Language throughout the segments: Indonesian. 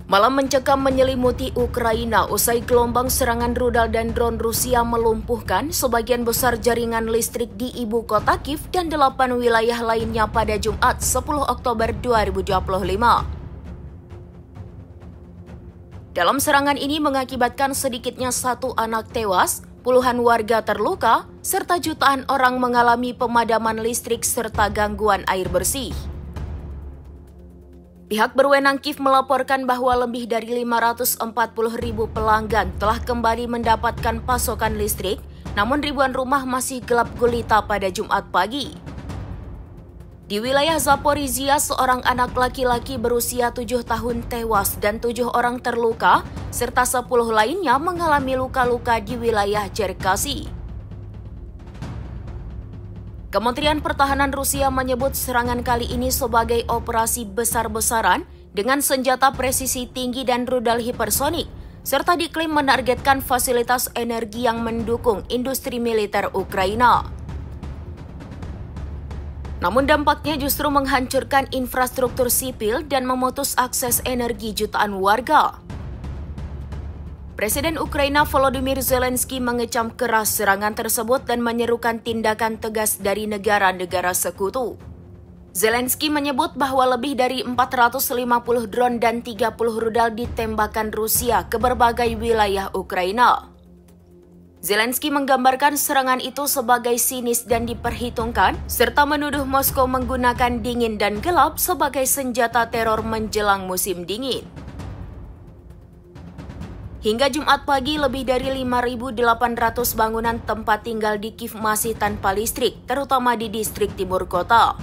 Malam mencekam menyelimuti Ukraina usai gelombang serangan rudal dan drone Rusia melumpuhkan sebagian besar jaringan listrik di ibu kota Kiev dan 8 wilayah lainnya pada Jumat 10 Oktober 2025. Dalam serangan ini mengakibatkan sedikitnya 1 anak tewas, puluhan warga terluka, serta jutaan orang mengalami pemadaman listrik serta gangguan air bersih. Pihak berwenang Kiev melaporkan bahwa lebih dari 540.000 pelanggan telah kembali mendapatkan pasokan listrik, namun ribuan rumah masih gelap gulita pada Jumat pagi. Di wilayah Zaporizhia, seorang anak laki-laki berusia 7 tahun tewas dan 7 orang terluka, serta 10 lainnya mengalami luka-luka di wilayah Cherkasy. Kementerian Pertahanan Rusia menyebut serangan kali ini sebagai operasi besar-besaran dengan senjata presisi tinggi dan rudal hipersonik, serta diklaim menargetkan fasilitas energi yang mendukung industri militer Ukraina. Namun dampaknya justru menghancurkan infrastruktur sipil dan memutus akses energi jutaan warga. Presiden Ukraina Volodymyr Zelensky mengecam keras serangan tersebut dan menyerukan tindakan tegas dari negara-negara sekutu. Zelensky menyebut bahwa lebih dari 450 drone dan 30 rudal ditembakkan Rusia ke berbagai wilayah Ukraina. Zelensky menggambarkan serangan itu sebagai sinis dan diperhitungkan, serta menuduh Moskow menggunakan dingin dan gelap sebagai senjata teror menjelang musim dingin. Hingga Jumat pagi, lebih dari 5.800 bangunan tempat tinggal di Kiev masih tanpa listrik, terutama di distrik timur kota.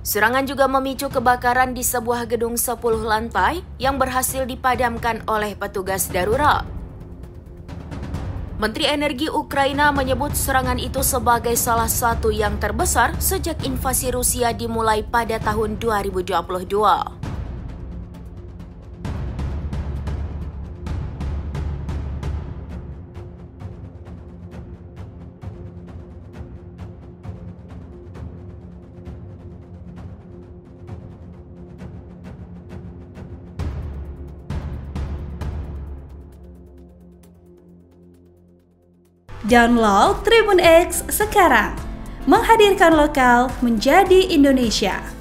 Serangan juga memicu kebakaran di sebuah gedung 10 lantai yang berhasil dipadamkan oleh petugas darurat. Menteri Energi Ukraina menyebut serangan itu sebagai salah satu yang terbesar sejak invasi Rusia dimulai pada tahun 2022. Download Tribun X sekarang, menghadirkan lokal menjadi Indonesia.